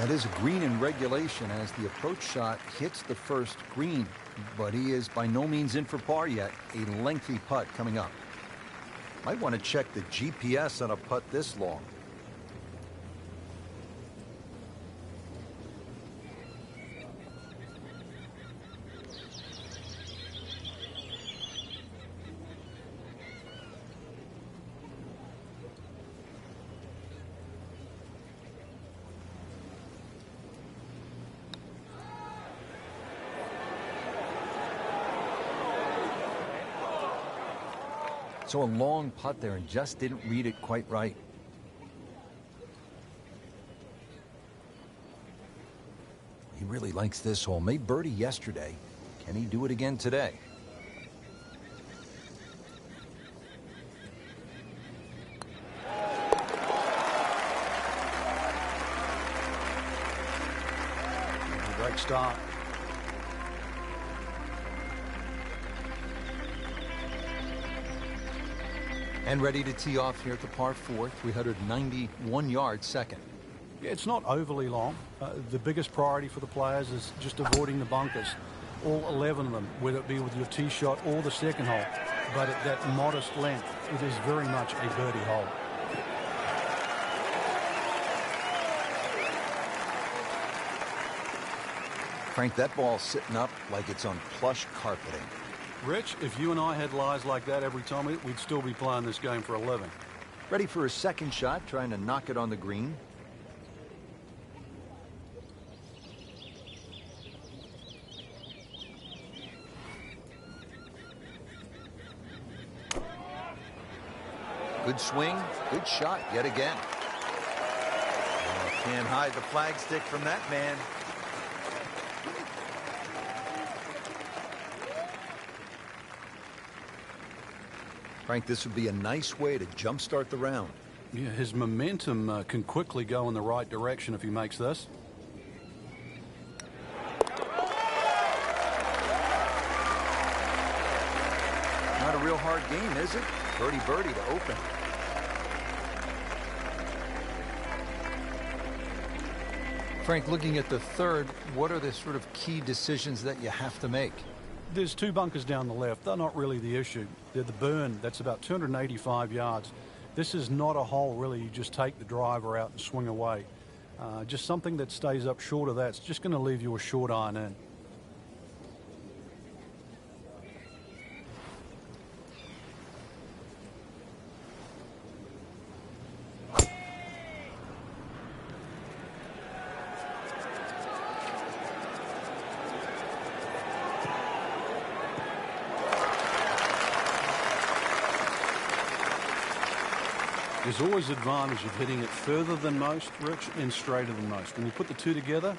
That is a green in regulation as the approach shot hits the first green, but he is by no means in for par yet. A lengthy putt coming up. Might want to check the GPS on a putt this long. So a long putt there and just didn't read it quite right. He really likes this hole. Made birdie yesterday. Can he do it again today? Great start. And ready to tee off here at the par 4, 391 yards second. Yeah, it's not overly long. The biggest priority for the players is just avoiding the bunkers. All 11 of them, whether it be with your tee shot or the second hole. But at that modest length, it is very much a birdie hole. Frank, that ball's sitting up like it's on plush carpeting. Rich, if you and I had lies like that every time, we'd still be playing this game for a living. Ready for his second shot, trying to knock it on the green. Good swing, good shot yet again. Can't hide the flagstick from that man. Frank, this would be a nice way to jumpstart the round. Yeah, his momentum can quickly go in the right direction if he makes this. Not a real hard game, is it? Birdie to open. Frank, looking at the third, what are the sort of key decisions that you have to make? There's two bunkers down the left. They're not really the issue. They're the burn. That's about 285 yards. This is not a hole, really. You just take the driver out and swing away. Just something that stays up short of that. It's just going to leave you a short iron in. There's always advantage of hitting it further than most, Rich, and straighter than most. When you put the two together,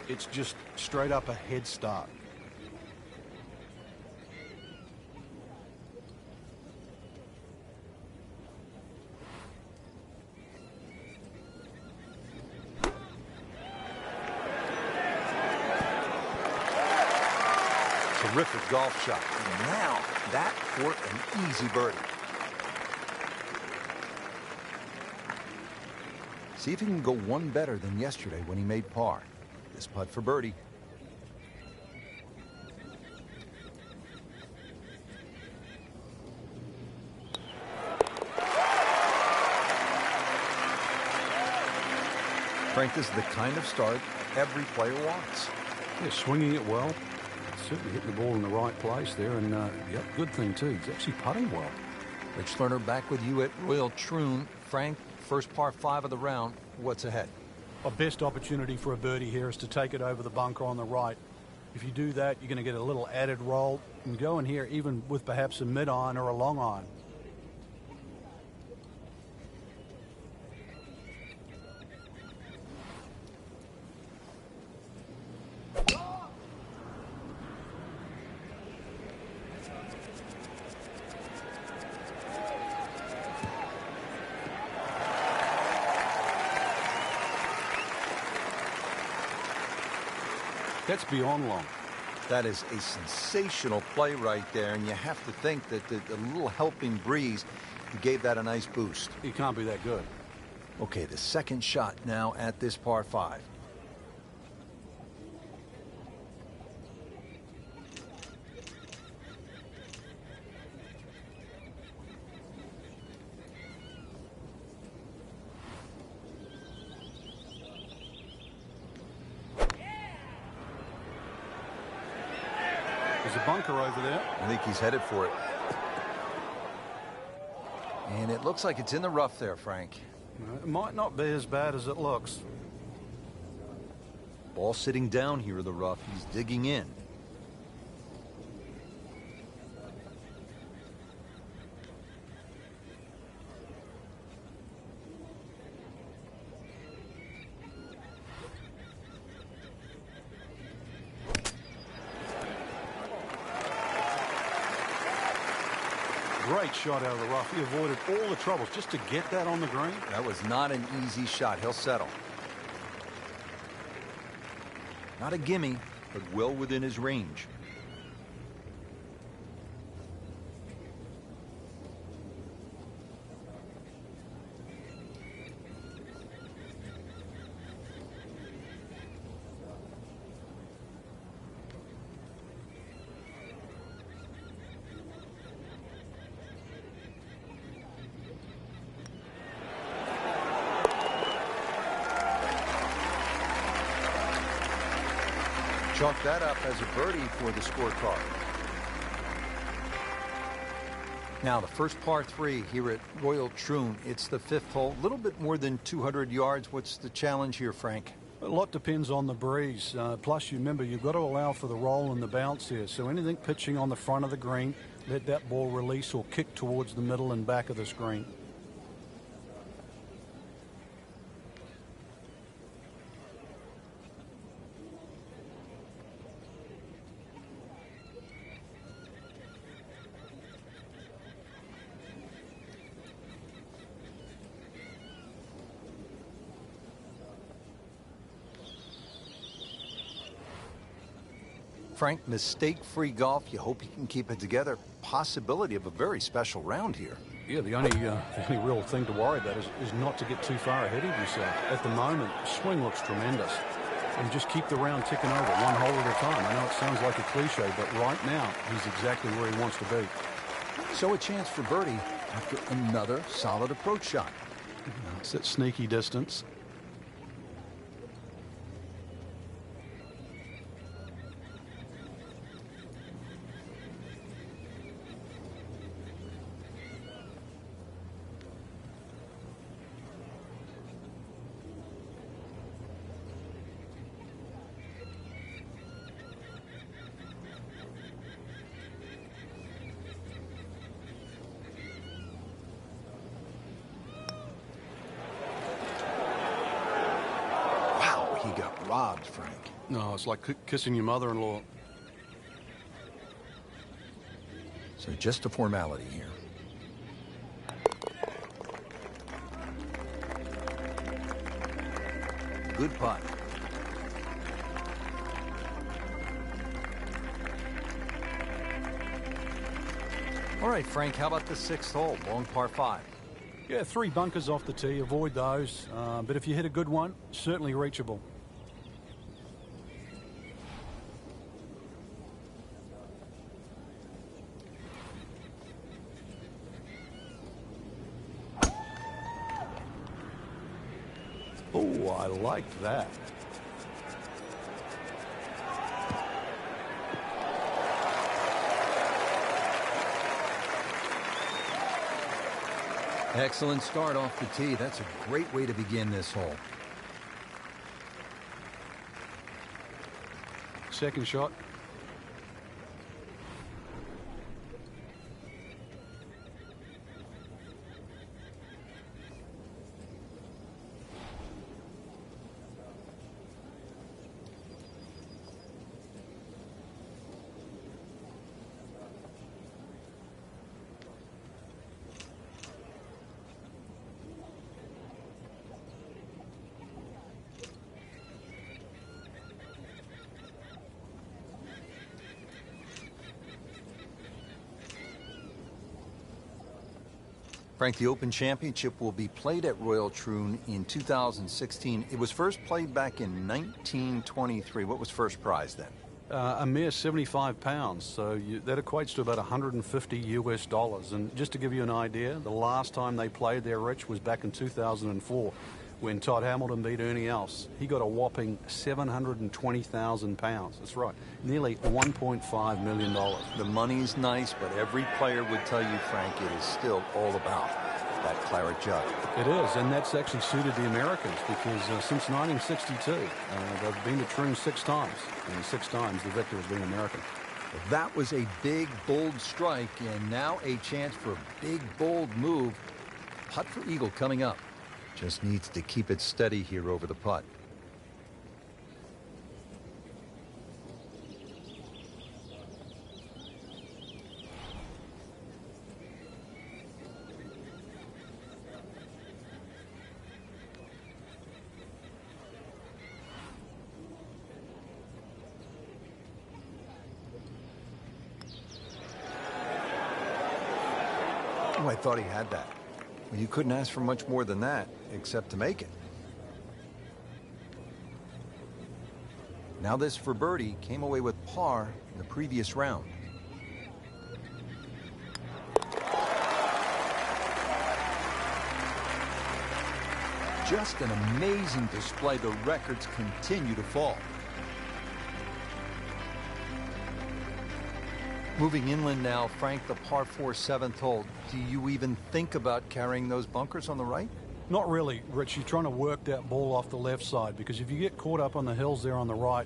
it's just straight up a head start. Terrific golf shot. And now that for an easy birdie. See if he can go one better than yesterday when he made par. This putt for birdie. Frank, this is the kind of start every player wants. Yeah, swinging it well. Certainly hitting the ball in the right place there. And, yep, good thing, too. He's actually putting well. Rich Lerner back with you at Royal Troon. Frank, first par 5 of the round. What's ahead? Our best opportunity for a birdie here is to take it over the bunker on the right. If you do that, you're going to get a little added roll and go in here even with perhaps a mid-iron or a long iron. That's beyond long. That is a sensational play right there, and you have to think that the little helping breeze gave that a nice boost. He can't be that good. Okay, the second shot now at this par 5. There's a bunker over there. I think he's headed for it. And it looks like it's in the rough there, Frank. It might not be as bad as it looks. Ball sitting down here in the rough. He's digging in. Great shot out of the rough. He avoided all the troubles just to get that on the green. That was not an easy shot. He'll settle. Not a gimme, but well within his range. Chalk that up as a birdie for the scorecard. Now the first par 3 here at Royal Troon. It's the 5th hole. A little bit more than 200 yards. What's the challenge here, Frank? A lot depends on the breeze. Plus, you remember, you've got to allow for the roll and the bounce here. So anything pitching on the front of the green, let that ball release or kick towards the middle and back of the screen. Frank, mistake-free golf. You hope you can keep it together. Possibility of a very special round here. Yeah, the only real thing to worry about is not to get too far ahead of yourself. At the moment, swing looks tremendous. And just keep the round ticking over, one hole at a time. I know it sounds like a cliche, but right now, he's exactly where he wants to be. So a chance for birdie after another solid approach shot. It's that sneaky distance. He got robbed, Frank. No, it's like kissing your mother-in-law. So just a formality here. Good putt. All right, Frank, how about the 6th hole, long par 5? Yeah, 3 bunkers off the tee. Avoid those. But if you hit a good one, certainly reachable. Oh, I like that. Excellent start off the tee. That's a great way to begin this hole. Second shot. Frank, the Open Championship will be played at Royal Troon in 2016. It was first played back in 1923. What was first prize then? A mere 75 pounds, so that equates to about 150 US dollars. And just to give you an idea, the last time they played there, Rich, was back in 2004, when Todd Hamilton beat Ernie Els. He got a whopping 720,000 pounds. That's right, nearly $1.5 million. The money's nice, but every player would tell you, Frank, it is still all about that claret jug. It is, and that's actually suited the Americans because since 1962, they've been to Troon 6 times, and 6 times the victor has been American. That was a big, bold strike, and now a chance for a big, bold move. Putt for eagle coming up. Just needs to keep it steady here over the putt. Oh, I thought he had that. Well, you couldn't ask for much more than that, except to make it. Now this for birdie, came away with par in the previous round. Just an amazing display. The records continue to fall. Moving inland now, Frank, the par 4 7th hole. Do you even think about carrying those bunkers on the right? Not really, Rich. You're trying to work that ball off the left side because if you get caught up on the hills there on the right,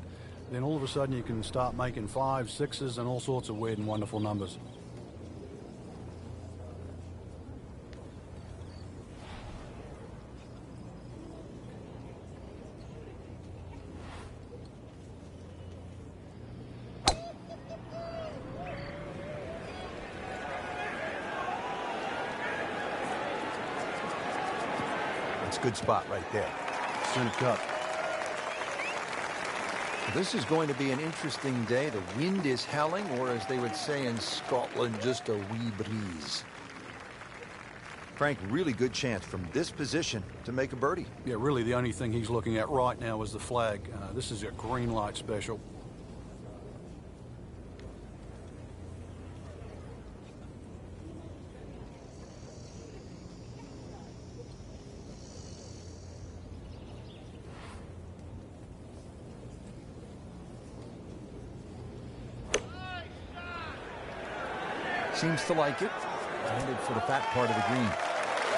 then all of a sudden you can start making 5s, 6s, and all sorts of weird and wonderful numbers. Good spot right there. Center cut. This is going to be an interesting day. The wind is howling, or as they would say in Scotland, just a wee breeze. Frank, really good chance from this position to make a birdie. Yeah, really the only thing he's looking at right now is the flag. This is a green light special. Seems to like it. Landed for the fat part of the green.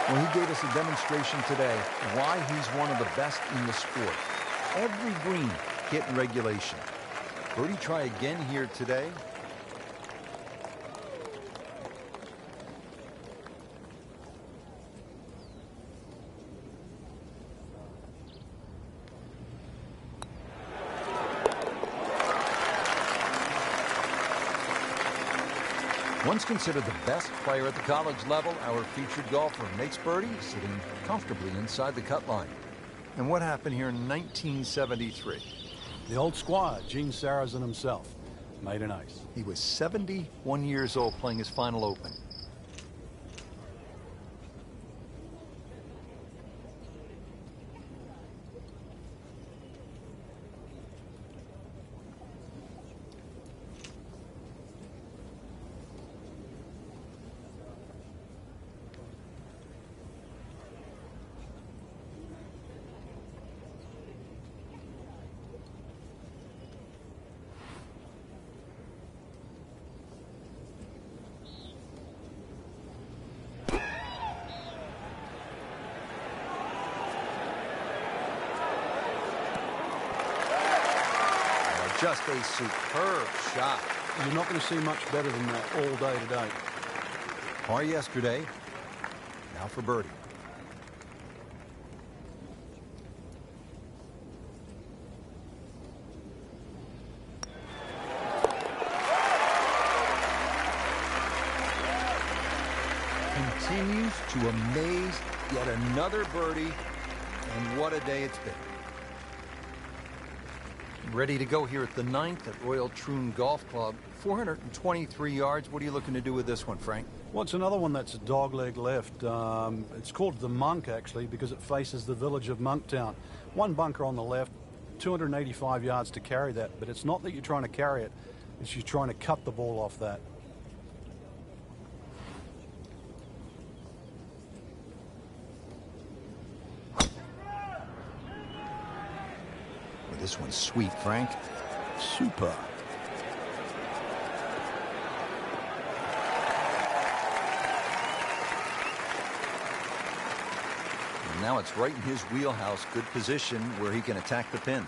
Well, he gave us a demonstration today why he's one of the best in the sport. Every green hit in regulation. Birdie try again here today. Once considered the best player at the college level, our featured golfer makes birdie, sitting comfortably inside the cut line. And what happened here in 1973? The old squire, Gene Sarazen himself, made an ace. He was 71 years old playing his final Open. Just a superb shot. You're not going to see much better than that all day today. Par yesterday, now for birdie. Continues to amaze. Yet another birdie, and what a day it's been. Ready to go here at the 9th at Royal Troon Golf Club. 423 yards. What are you looking to do with this one, Frank? Well, it's another one that's a dogleg left. It's called the Monk, actually, because it faces the village of Monktown. One bunker on the left, 285 yards to carry that. But it's not that you're trying to carry it. It's you're trying to cut the ball off that. This one's sweet, Frank. Super. And now it's right in his wheelhouse. Good position where he can attack the pin.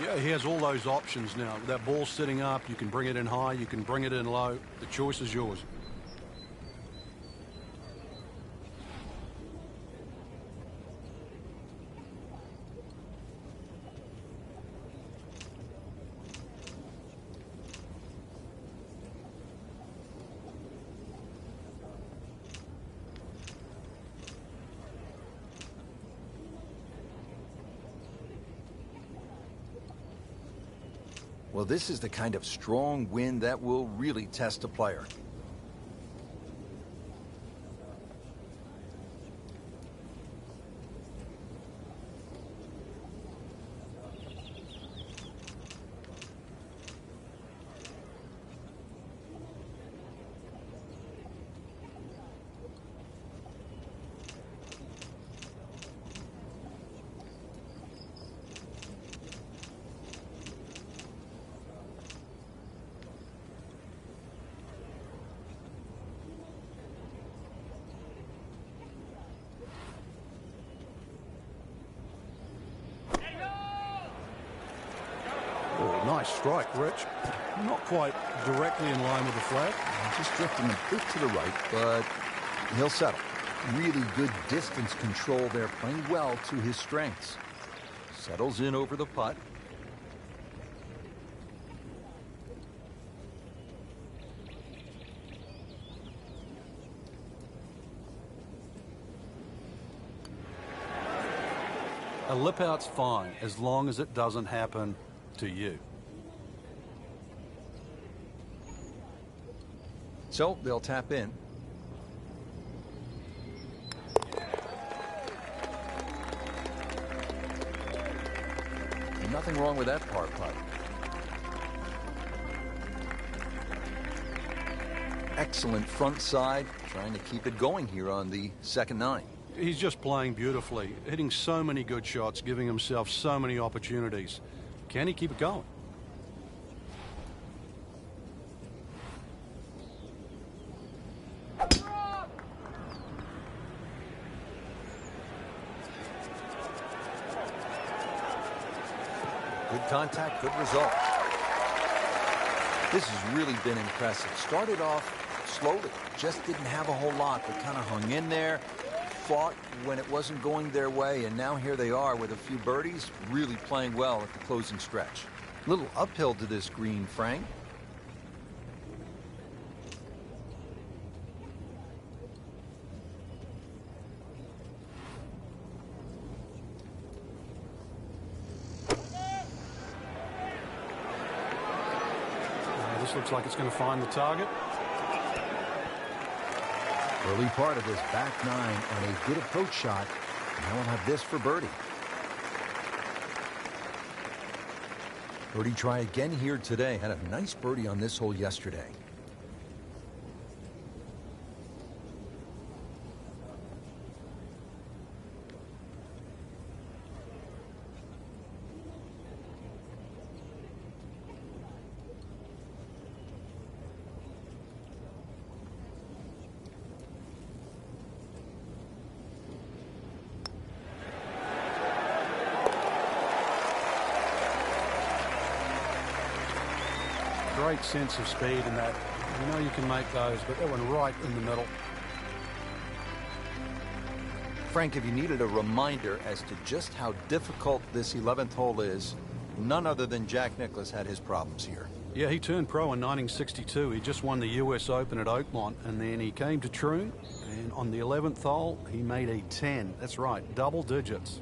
Yeah, he has all those options now. With that ball sitting up, you can bring it in high, you can bring it in low. The choice is yours. Well, this is the kind of strong wind that will really test a player. Oh, nice strike, Rich. Not quite directly in line with the flag. Just drifting a bit to the right, but he'll settle. Really good distance control there, playing well to his strengths. Settles in over the putt. A lip out's fine as long as it doesn't happen to you. So they'll tap in. Nothing wrong with that par putt. Excellent front side, trying to keep it going here on the second nine. He's just playing beautifully, hitting so many good shots, giving himself so many opportunities. Can he keep it going? Good contact, good result. This has really been impressive. Started off slowly, just didn't have a whole lot, but kind of hung in there, fought when it wasn't going their way, and now here they are with a few birdies, really playing well at the closing stretch. A little uphill to this green, Frank. This looks like it's going to find the target. Early part of this back nine on a good approach shot. Now we'll have this for birdie. Birdie try again here today. Had a nice birdie on this hole yesterday. Great sense of speed in that. You know you can make those, but that one right in the middle. Frank, if you needed a reminder as to just how difficult this 11th hole is, none other than Jack Nicklaus had his problems here. Yeah, he turned pro in 1962. He just won the US Open at Oakmont, and then he came to Troon, and on the 11th hole, he made a 10. That's right, double digits.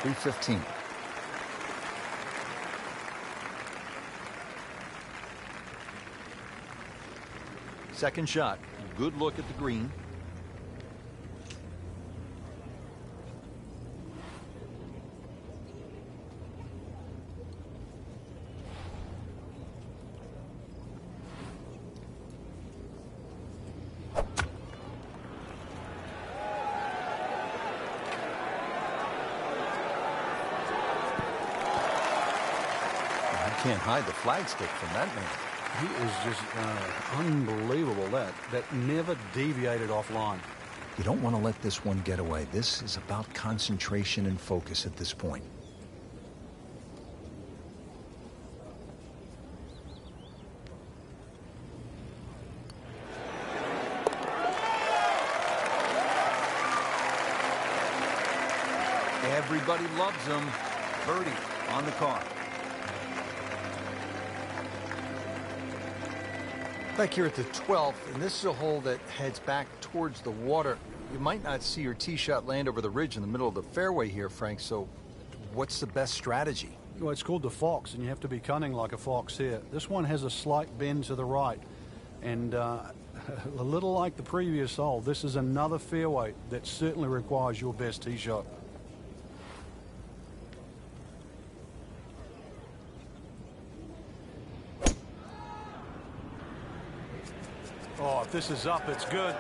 .315. Second shot. Good look at the green. can't hide the flagstick from that man. He is just unbelievable. That never deviated offline. You don't want to let this one get away. This is about concentration and focus at this point. Everybody loves him. Birdie on the card. Back here at the 12th, and this is a hole that heads back towards the water. You might not see your tee shot land over the ridge in the middle of the fairway here, Frank, so what's the best strategy? Well, it's called the fox, and you have to be cunning like a fox here. This one has a slight bend to the right, and a little like the previous hole, this is another fairway that certainly requires your best tee shot. Oh, if this is up, it's good.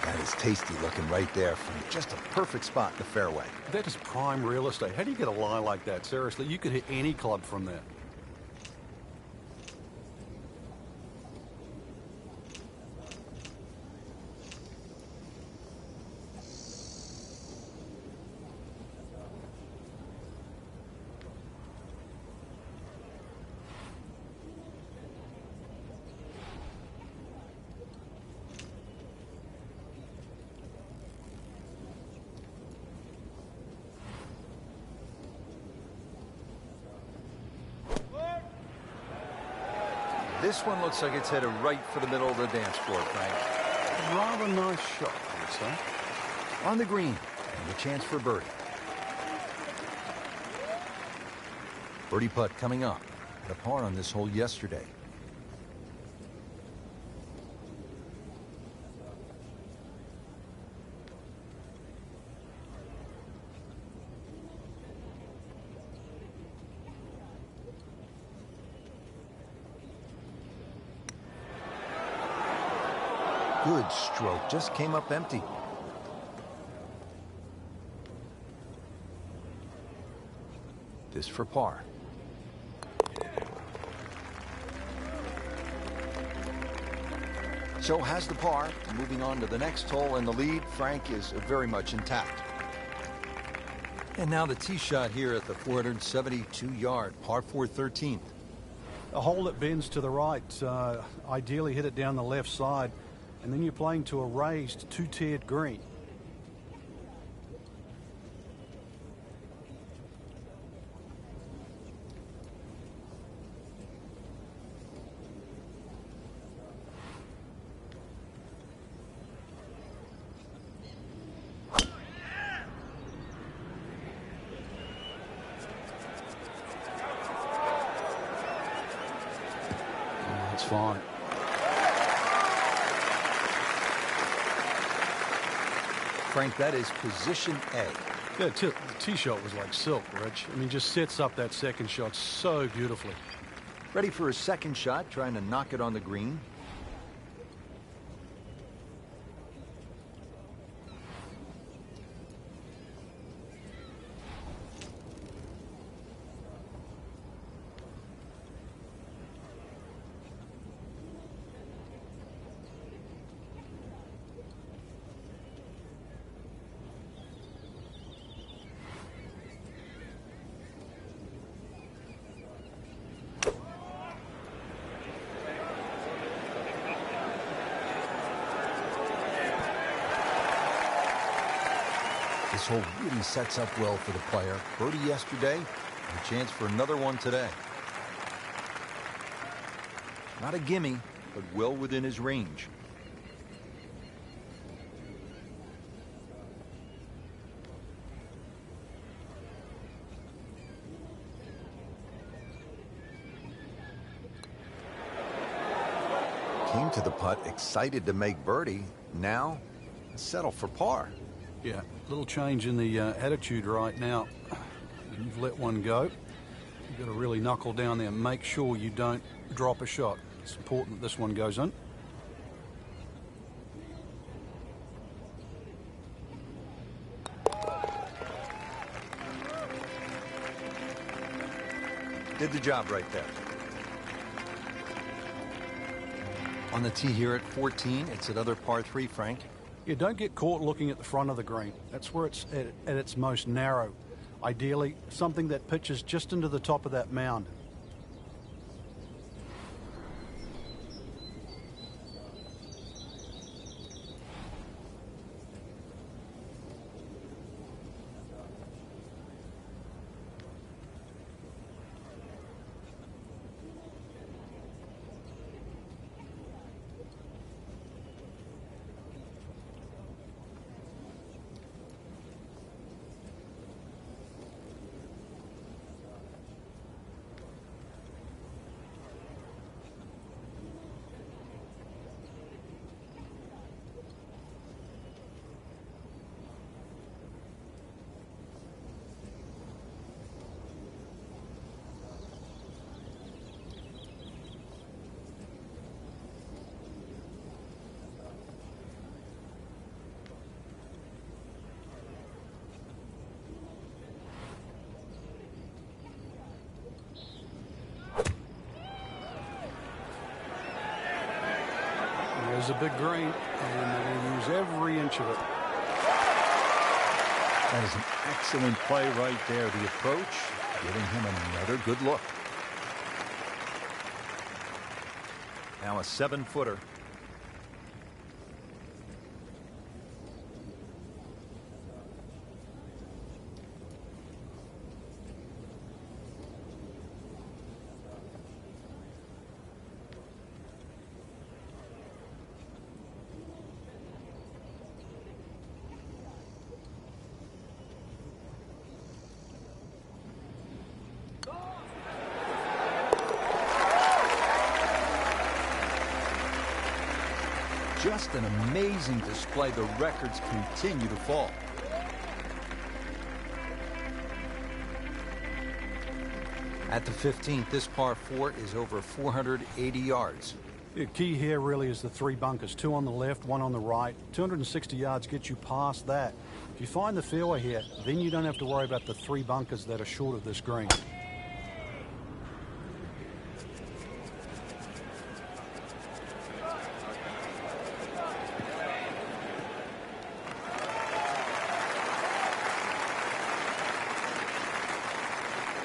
That is tasty looking right there from just a perfect spot in the fairway. That is prime real estate. How do you get a lie like that? Seriously, you could hit any club from that. This one looks like it's headed right for the middle of the dance floor, Frank. Rather nice shot, I would say. On the green, and a chance for birdie. Birdie putt coming up. Had a par on this hole yesterday. Good stroke, just came up empty. This for par. So has the par. Moving on to the next hole, and the lead, Frank, is very much intact. And now the tee shot here at the 472-yard par 4 13th. A hole that bends to the right, ideally hit it down the left side, and then you're playing to a raised two-tiered green. That's fine. Frank, that is position A. Yeah, the tee shot was like silk, Rich. I mean, just sets up that second shot so beautifully. Ready for a second shot, trying to knock it on the green. This hole really sets up well for the player. Birdie yesterday, and a chance for another one today. Not a gimme, but well within his range. Came to the putt, excited to make birdie. Now, settle for par. Yeah, little change in the attitude right now. You've let one go. You've got to really knuckle down there and make sure you don't drop a shot. It's important that this one goes in. Did the job right there. On the tee here at 14, it's another par 3, Frank. You don't get caught looking at the front of the green. That's where it's at its most narrow. Ideally, something that pitches just into the top of that mound. There's a big green, and they're going to use every inch of it. That is an excellent play right there. The approach, giving him another good look. Now a 7-footer. Just an amazing display. The records continue to fall. At the 15th, this par 4 is over 480 yards. The key here really is the 3 bunkers, 2 on the left, 1 on the right. 260 yards gets you past that. If you find the fairway here, then you don't have to worry about the 3 bunkers that are short of this green.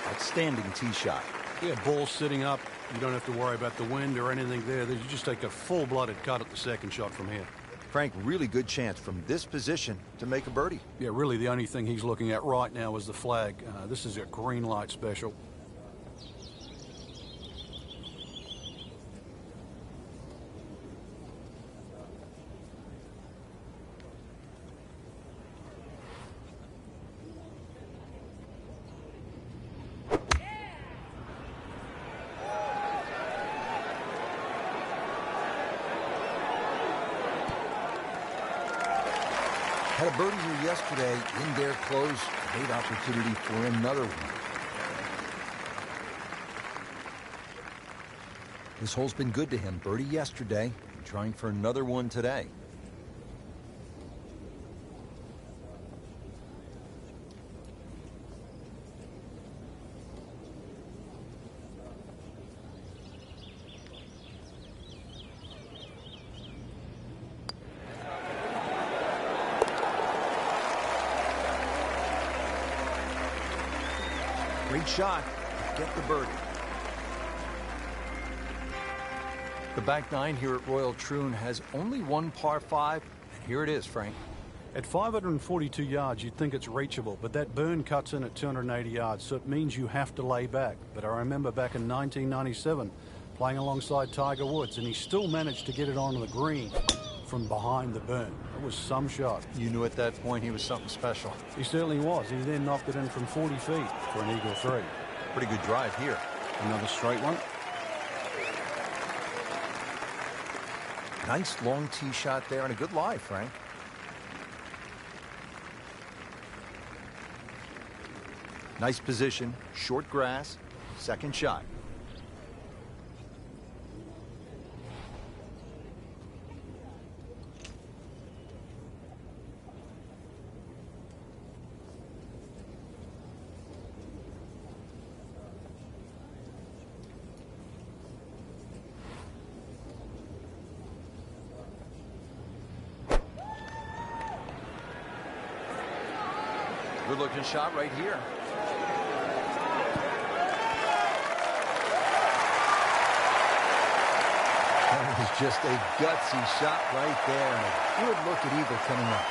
Outstanding tee shot. Yeah, ball sitting up. You don't have to worry about the wind or anything there. You just take a full-blooded cut at the second shot from here. Frank, really good chance from this position to make a birdie. Yeah, really the only thing he's looking at right now is the flag. This is a green light special. Had a birdie here yesterday in their close. Great opportunity for another one. This hole's been good to him. Birdie yesterday, and trying for another one today. Great shot. Get the birdie. The back 9 here at Royal Troon has only 1 par 5, and here it is, Frank. At 542 yards, you'd think it's reachable, but that burn cuts in at 280 yards, so it means you have to lay back. But I remember back in 1997, playing alongside Tiger Woods, and he still managed to get it onto the green from behind the burn. It was some shot. You knew at that point he was something special. He certainly was. He then knocked it in from 40 feet for an eagle 3. Pretty good drive here. Another straight one. Nice long tee shot there and a good lie, Frank. Nice position, short grass, second shot. good-looking shot right here. That was just a gutsy shot right there, and a good look at eagle coming up.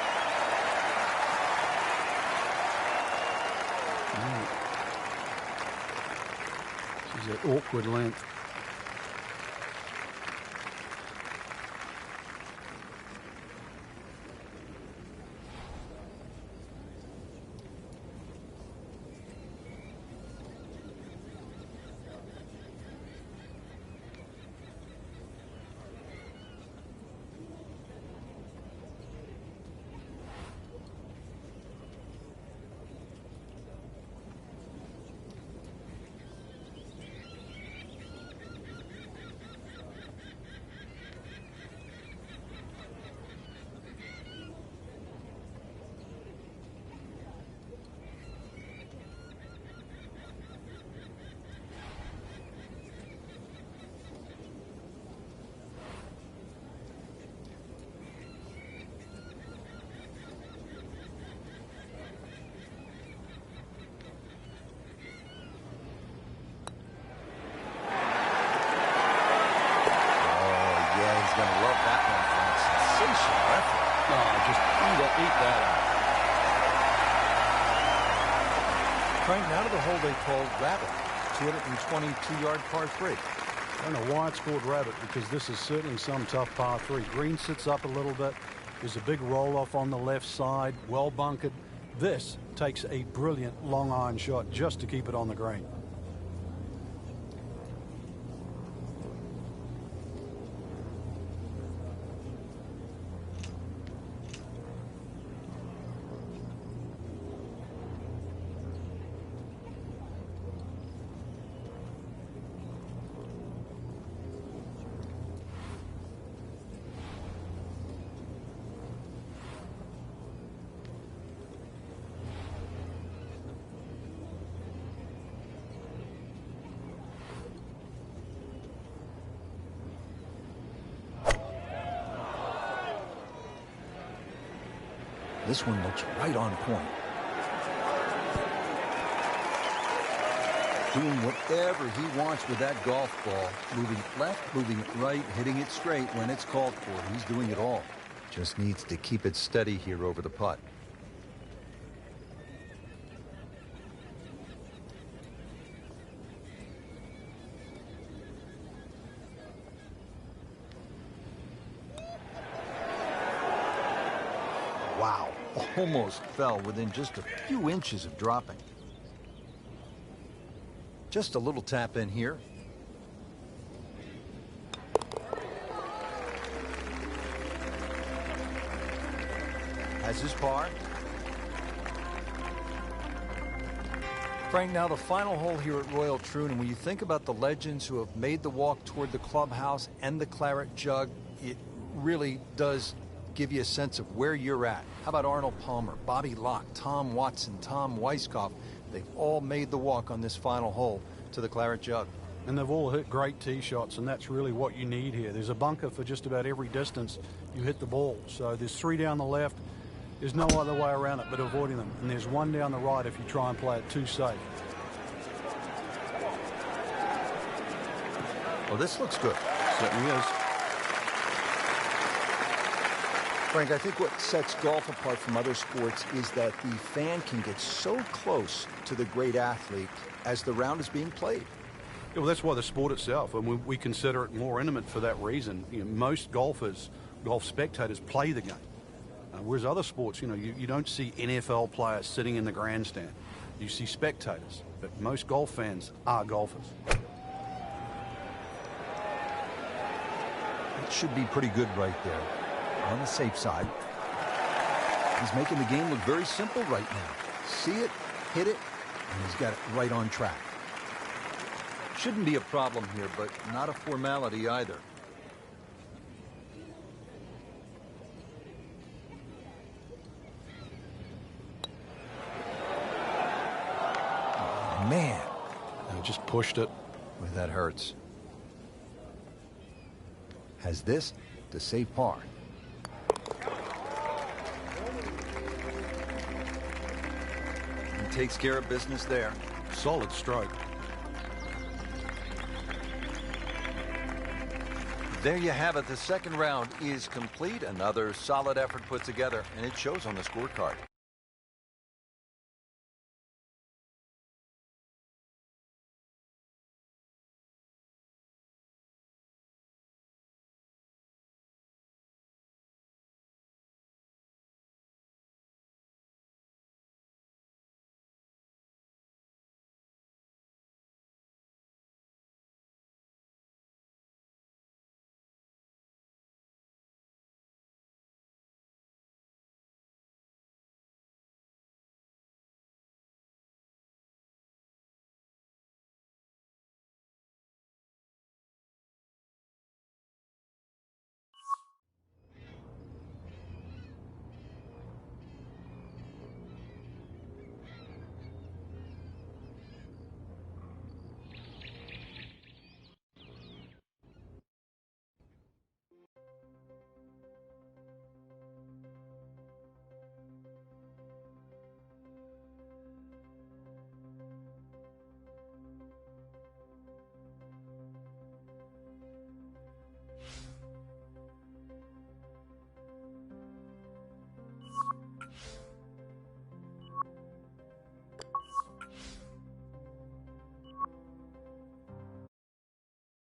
She's at awkward length. Going to love that one, Frank. Sensational effort. Oh, just eat that up. Frank, now to the hole they called Rabbit, 222-yard par 3. I don't know why it's called Rabbit, because this is certainly some tough par 3. Green sits up a little bit. There's a big roll-off on the left side, well bunkered. This takes a brilliant long iron shot just to keep it on the green. This one looks right on point. Doing whatever he wants with that golf ball. Moving it left, moving it right, hitting it straight when it's called for. He's doing it all. Just needs to keep it steady here over the putt. Wow, almost fell within just a few inches of dropping. Just a little tap in here. Has his par. Frank, now the final hole here at Royal Troon, and when you think about the legends who have made the walk toward the clubhouse and the claret jug, it really does give you a sense of where you're at. How about Arnold Palmer, Bobby Locke, Tom Watson, Tom Weiskopf? They've all made the walk on this final hole to the claret jug. And they've all hit great tee shots, and that's really what you need here. There's a bunker for just about every distance you hit the ball. So there's 3 down the left. There's no other way around it but avoiding them. And there's 1 down the right if you try and play it too safe. Well, this looks good. Certainly is. Frank, I think what sets golf apart from other sports is that the fan can get so close to the great athlete as the round is being played. Yeah, well, that's why the sport itself, and we consider it more intimate for that reason. You know, most golf spectators play the game. Whereas other sports, you don't see NFL players sitting in the grandstand. You see spectators, but most golf fans are golfers. It should be pretty good right there. On the safe side. He's making the game look very simple right now. See it, hit it, and he's got it right on track. Shouldn't be a problem here, but not a formality either. Oh, man. He just pushed it. Boy, that hurts. Has this to save par. takes care of business there. Solid stroke. There you have it. The second round is complete. Another solid effort put together, and it shows on the scorecard.